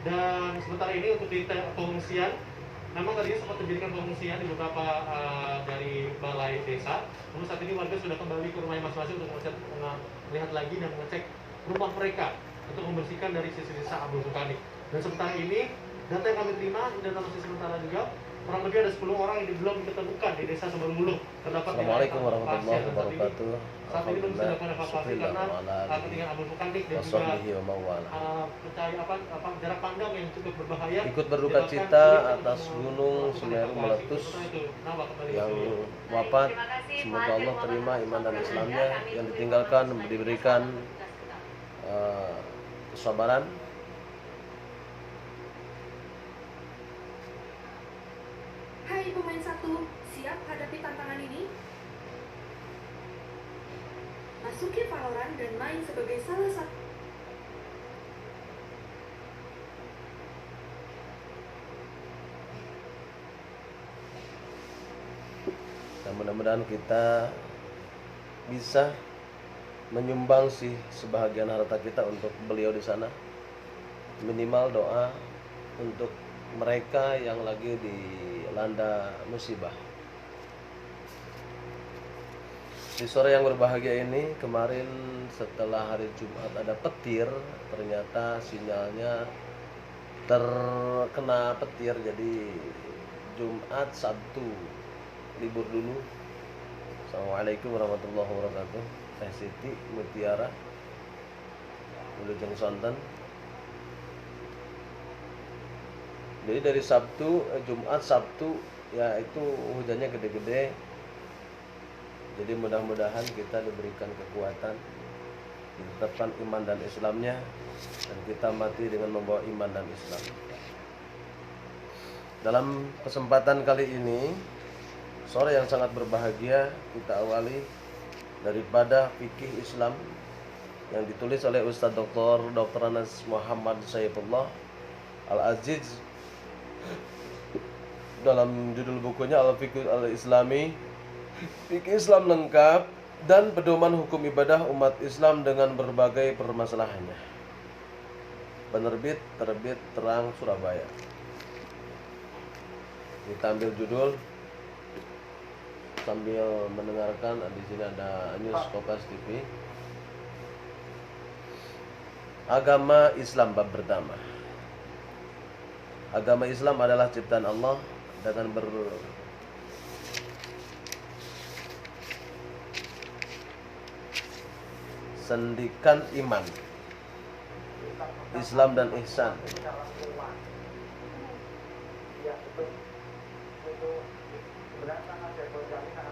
Dan sementara ini untuk di pengungsian, memang tadinya sempat terjadikan pengungsian di beberapa dari balai desa. Namun saat ini warga sudah kembali ke rumahnya masing-masing untuk melihat lagi dan mengecek rumah mereka untuk membersihkan dari sisa-sisa abu vulkanik. Dan sementara ini data yang kami terima, data masih sementara juga, kurang lebih ada 10 orang yang belum ditemukan di desa Sumbermuluh. Terdapat Assalamualaikum warahmatullahi wabarakatuh. Saat ini belum bisa dilakukan evakuasi karena ketinggian abu vulkanik dan juga jarak pandang yang cukup berbahaya. Ikut berduka cita atas gunung Semeru meletus yang wafat. Semoga Allah terima iman dan Islamnya, yang ditinggalkan diberikan kesabaran. Hai pemain satu, siap hadapi tantangan ini? Masuki Valorant dan main sebagai salah satu. Dan mudah-mudahan kita bisa menyumbang sih sebahagian harta kita untuk beliau di sana. Minimal doa untuk mereka yang lagi dilanda musibah. Di sore yang berbahagia ini, kemarin setelah hari Jumat ada petir, ternyata sinyalnya terkena petir, jadi Jumat Sabtu libur dulu. Assalamualaikum warahmatullahi wabarakatuh. Teh Siti Mutiara Wilujeng Sonten. Jadi dari Jumat Sabtu ya itu hujannya gede-gede. Jadi mudah-mudahan kita diberikan kekuatan, ditetapkan iman dan Islamnya, dan kita mati dengan membawa iman dan Islam. Dalam kesempatan kali ini, sore yang sangat berbahagia, kita awali daripada fikih Islam yang ditulis oleh Ustadz Dr. Anas Muhammad Saifullah Al-Aziz dalam judul bukunya Al-Fiqh Al-Islami, fikih Islam lengkap dan pedoman hukum ibadah umat Islam dengan berbagai permasalahannya. Penerbit Terbit Terang Surabaya. Kita ambil judul sambil mendengarkan. Di sini ada News Kompas TV. Agama Islam bab pertama. Agama Islam adalah ciptaan Allah dengan sendikan iman, Islam dan ihsan.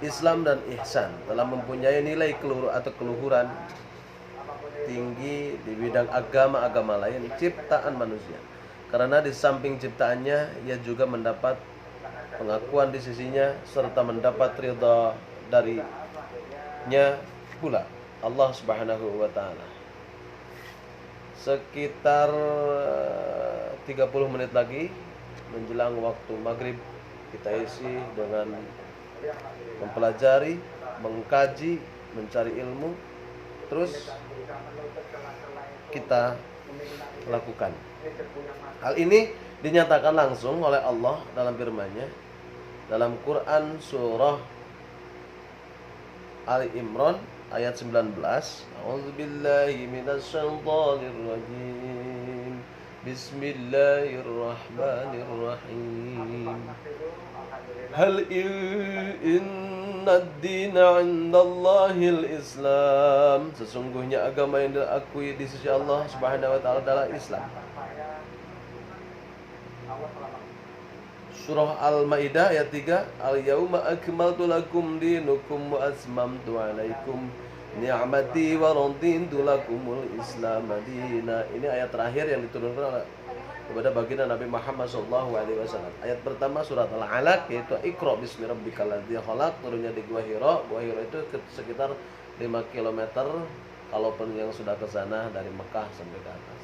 Islam dan ihsan telah mempunyai nilai keluhuran tinggi di bidang agama-agama lain ciptaan manusia. Karena di samping ciptaannya, ia juga mendapat pengakuan di sisinya serta mendapat ridha darinya pula, Allah Subhanahu wa taala. Sekitar 30 menit lagi menjelang waktu maghrib, kita isi dengan mempelajari, mengkaji, mencari ilmu, terus kita lakukan. Hal ini dinyatakan langsung oleh Allah dalam firman-Nya dalam Quran surah Ali Imran ayat 19. A'udzubillahi minasyaitonir rajim. Bismillahirrahmanirrahim. Hal inna ad-dina 'indallahil Islam. Sesungguhnya agama yang diakui di sisi Allah Subhanahu wa taala adalah Islam. Surah Al-Maidah ayat 3. Al-yauma akmaltu lakum dinukum wa asmamtu 'alaikum ni'mati wa raditu lakumul Islam madina. Ini ayat terakhir yang diturunkan kepada baginda Nabi Muhammad SAW. Ayat pertama surat Al-Alaq, yaitu Iqra bismi rabbikal ladzi khalaq, turunnya di Gua Hira. Gua Hira itu sekitar 5 km kalaupun yang sudah ke sana dari Mekah sampai ke atas.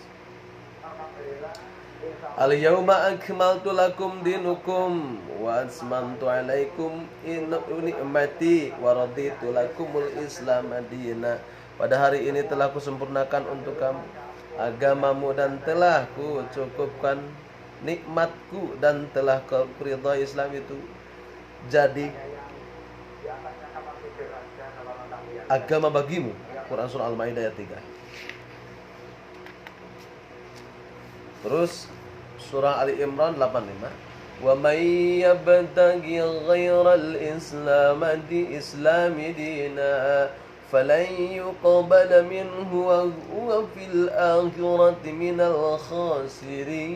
Al-yauma akmaltu lakum dinukum wa asmantu 'alaikum ni'mati wa raditu lakumul Islam madina. Pada hari ini telah kusempurnakan untuk kamu agamamu dan telah ku cukupkan nikmatku dan telah kau ridha Islam itu jadi agama bagimu. Quran surah Al-Maidah ayat 3. Terus surah Ali Imran 85. Wa may yabtaghi ghairal islami dina falan yuqbala minhu wa huwa fil akhirati minal khasirin.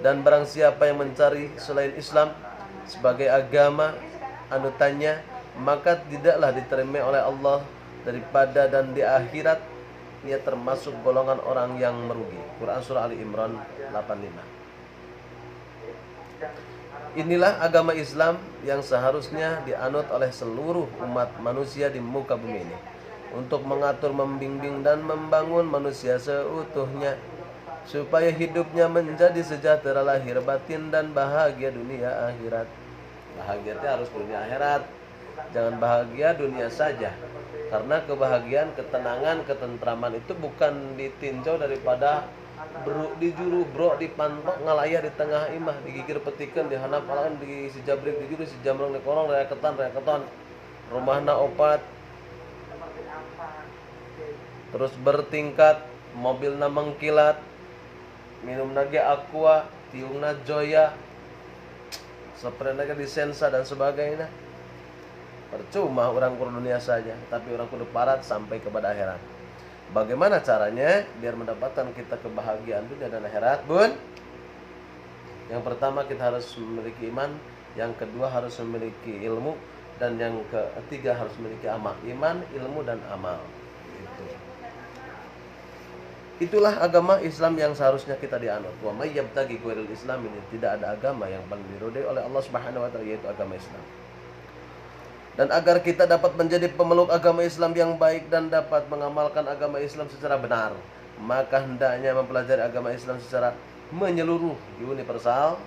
Dan barang siapa yang mencari selain Islam sebagai agama anutannya, maka tidaklah diterima oleh Allah daripada dan di akhirat ia termasuk golongan orang yang merugi. Quran surah Ali Imran 85. Inilah agama Islam yang seharusnya dianut oleh seluruh umat manusia di muka bumi ini, untuk mengatur, membimbing dan membangun manusia seutuhnya supaya hidupnya menjadi sejahtera lahir batin dan bahagia dunia akhirat. Bahagia itu harus dunia akhirat, jangan bahagia dunia saja. Karena kebahagiaan, ketenangan, ketentraman itu bukan ditinjau daripada dijuru bro dipantok ngalayah di tengah imah, digigir petikan, dihanap alaan, di si jabrik dijuru, si jamrong dikorong, reketan rumahna opat, terus bertingkat, mobilna mengkilat, minum nage aqua, tiungna joya, sprayna ge disensa dan sebagainya. Percuma orang kudu dunia saja, tapi orang kudu parat sampai kepada akhirat. Bagaimana caranya biar mendapatkan kita kebahagiaan dunia dan akhirat, Bun? Yang pertama kita harus memiliki iman, yang kedua harus memiliki ilmu, dan yang ketiga harus memiliki amal. Iman, ilmu dan amal. Itulah agama Islam yang seharusnya kita dianut. Wa may yabtaghi ghairal Islam, ini tidak ada agama yang paling diridhai oleh Allah Subhanahu wa taala, yaitu agama Islam. Dan agar kita dapat menjadi pemeluk agama Islam yang baik dan dapat mengamalkan agama Islam secara benar, maka hendaknya mempelajari agama Islam secara menyeluruh, universal.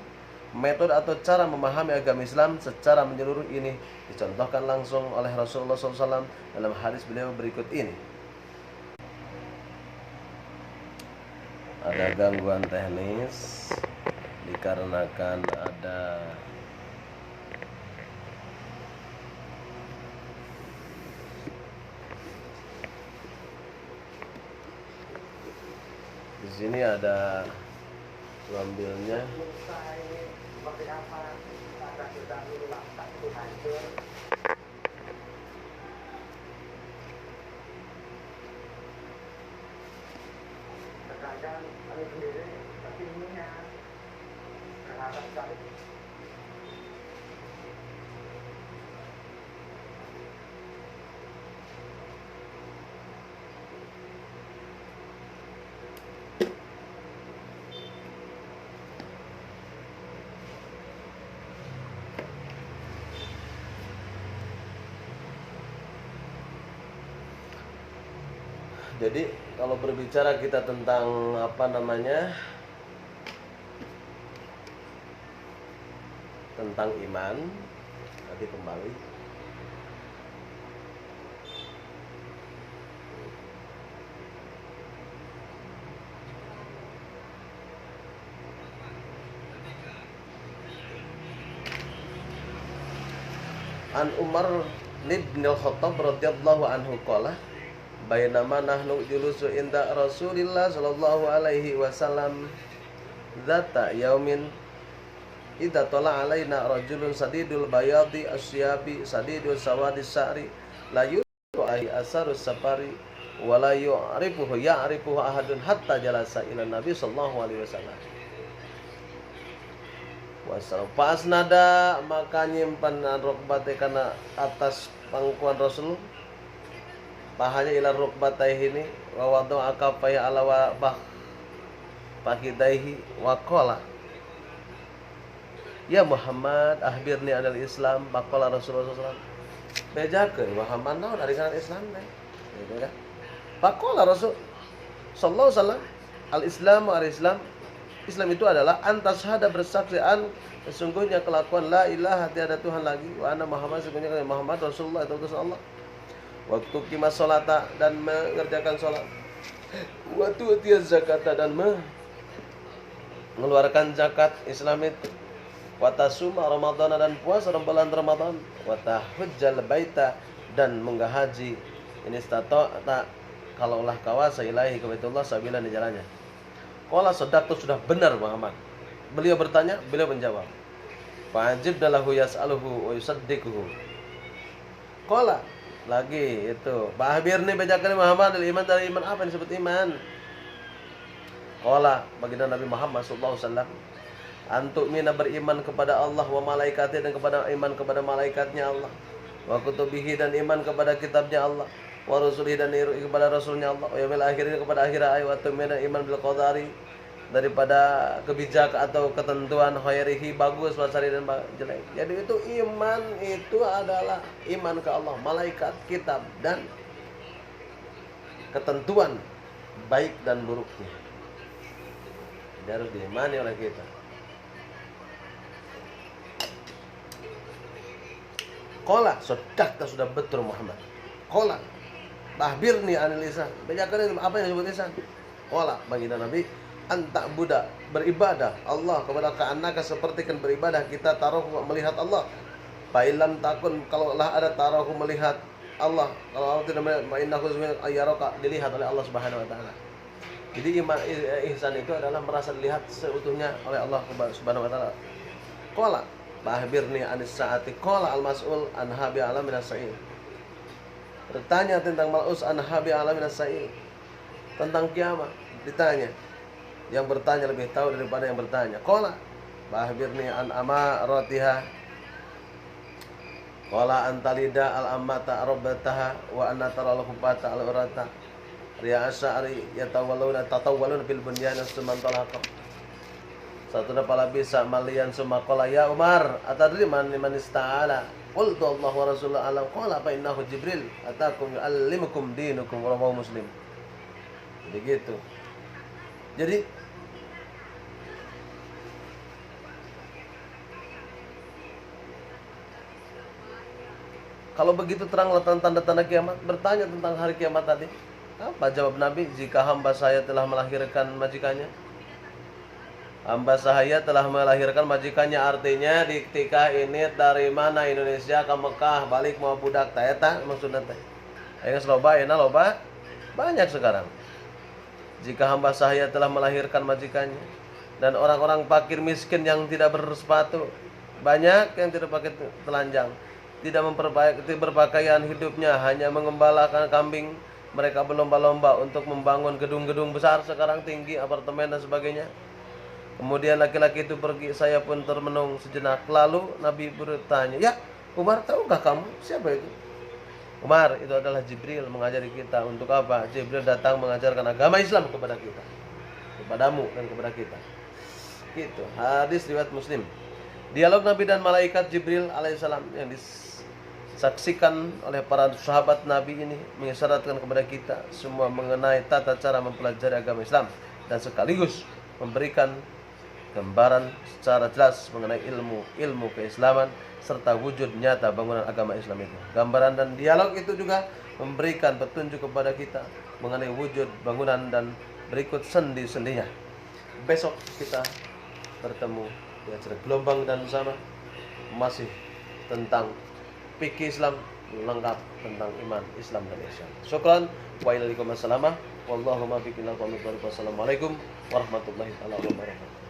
Metode atau cara memahami agama Islam secara menyeluruh ini dicontohkan langsung oleh Rasulullah SAW dalam hadis beliau berikut ini. Ada gangguan teknis dikarenakan ada di sini ada ngambilnya. Jadi kalau berbicara kita tentang tentang iman, nanti kembali. An Umar bin Al-Khattab radhiyallahu anhu qala bainama nahnu julusu inda Rasulillah sallallahu alaihi wasallam zata yaumin idza tala alaina rajulun sadidul bayadi asyabi sadidul sawadi sa'ri la yu'ai asarus safari wa la ya'rifuhu ahadun hatta jalasa ila nabi sallallahu alaihi wasallam. Pas nada maka nyimpan rukbate kana atas pangkuan Rasul, pahanya ila rukbataihi ini wa wada'a kafai ala wa pakidaihi wa qala ya Muhammad akhbirni anil Islam. Faqala Rasulullah SAW bejakeun Muhammad naon ari ngaran Islam teh gitu kan. Faqala Rasul sallallahu alaihi wasallam al-Islamu al-Islam, Islam itu adalah antashhada bersaksian sesungguhnya kelakuan la ilaha tiada Tuhan lagi wa anna Muhammad sesungguhnya Muhammad Rasulullah itu utusan Allah Waktu kimas sholata dan mengerjakan sholat. Waktu tiaz zakata dan mengeluarkan zakat Islam itu. Watasuma Ramadan dan puasa bulan Ramadan. Watahujjal baita dan menghaji. Ini tak kalaulah kawasa ilahi ke Baitullah sabila di jalannya. Qala sadaqtu sudah benar Muhammad. Beliau bertanya, beliau menjawab. Fa'ajib dalahu yas'aluhu wa yusaddiquhu. Qala lagi itu. Bahbirni bajakan Muhammad dari iman apa yang disebut iman? Qala baginda Nabi Muhammad sallallahu alaihi wasallam, antuk mina beriman kepada Allah wa malaikatnya dan kepada iman kepada malaikatnya Allah, wa kutubihi dan iman kepada kitabnya Allah, wa rusulihi dan kepada rasulnya Allah, wa yaumil akhir kepada akhir ayat, wa tumina iman bil qadari daripada kebijakan atau ketentuan khairihi bagus wasari dan jelek. Jadi itu iman itu adalah iman ke Allah, malaikat, kitab dan ketentuan baik dan buruknya. Dia harus diimani oleh kita. Qala sadaqta sudah betul Muhammad. Qala bahbirni anil lisan. Bacakan apa yang disebut lisan? Qala baginda Nabi antak budak beribadah Allah kepada ka'annaka seperti kan beribadah kita taruhu melihat Allah. Fa'ilam takun kalaulah ada taruhu melihat Allah, kalau Allah tidak melihat ma'innahu ayyaraka dilihat oleh Allah Subhanahu wa taala. Jadi iman ihsan itu adalah merasa dilihat seutuhnya oleh Allah Subhanahu wa taala. Qala bahbirni anis saati qala al-mas'ul anha bi alam minas sa'il. Bertanya tentang mal'us anha bi alam minas sa'il. Tentang kiamat ditanya. Yang bertanya lebih tahu daripada yang bertanya. Qala bahbirni an amaratiha. Qala antalida al-ammata rabbataha wa anna taral khufata al-urata. Riya asy'ari tatawwaluna bil bunyan suman talaqam. Satu pala bisa malian summa qala ya Umar atadri man ista'ala. Qultu Allah wa Rasulullah alam. Qala fa innahu Jibril atakum yu'allimukum dinukum rawahu Muslim. Jadi gitu. Jadi kalau begitu teranglah tanda-tanda kiamat. Bertanya tentang hari kiamat tadi. Apa jawab Nabi? Jika hamba saya telah melahirkan majikannya. Hamba saya telah melahirkan majikannya, artinya di ketika ini dari mana Indonesia ke Mekah balik mau budak taeta maksudnya teh. Ayo loba enak loba banyak sekarang. Jika hamba saya telah melahirkan majikannya dan orang-orang fakir miskin yang tidak bersepatu, banyak yang tidak pakai telanjang, tidak berpakaian hidupnya hanya mengembalakan kambing, mereka berlomba-lomba untuk membangun gedung-gedung besar sekarang tinggi, apartemen dan sebagainya. Kemudian laki-laki itu pergi, saya pun termenung sejenak. Lalu Nabi bertanya, ya Umar, tahukah kamu siapa itu? Umar, itu adalah Jibril mengajari kita. Untuk apa? Jibril datang mengajarkan agama Islam kepada kita, kepadamu dan kepada kita. Gitu. Hadis riwayat Muslim. Dialog Nabi dan malaikat Jibril alaihissalam yang disaksikan oleh para sahabat Nabi ini mengisyaratkan kepada kita semua mengenai tata cara mempelajari agama Islam dan sekaligus memberikan gambaran secara jelas mengenai ilmu keislaman serta wujud nyata bangunan agama Islam itu. Gambaran dan dialog itu juga memberikan petunjuk kepada kita mengenai wujud bangunan dan berikut sendi-sendinya. Besok kita bertemu di acara gelombang dan sama masih tentang fikih Islam lengkap tentang iman Islam dan Islam. Syukran wa ilaikum assalam. Wallahumma biqilal qawmi. Wassalamualaikum warahmatullahi wabarakatuh.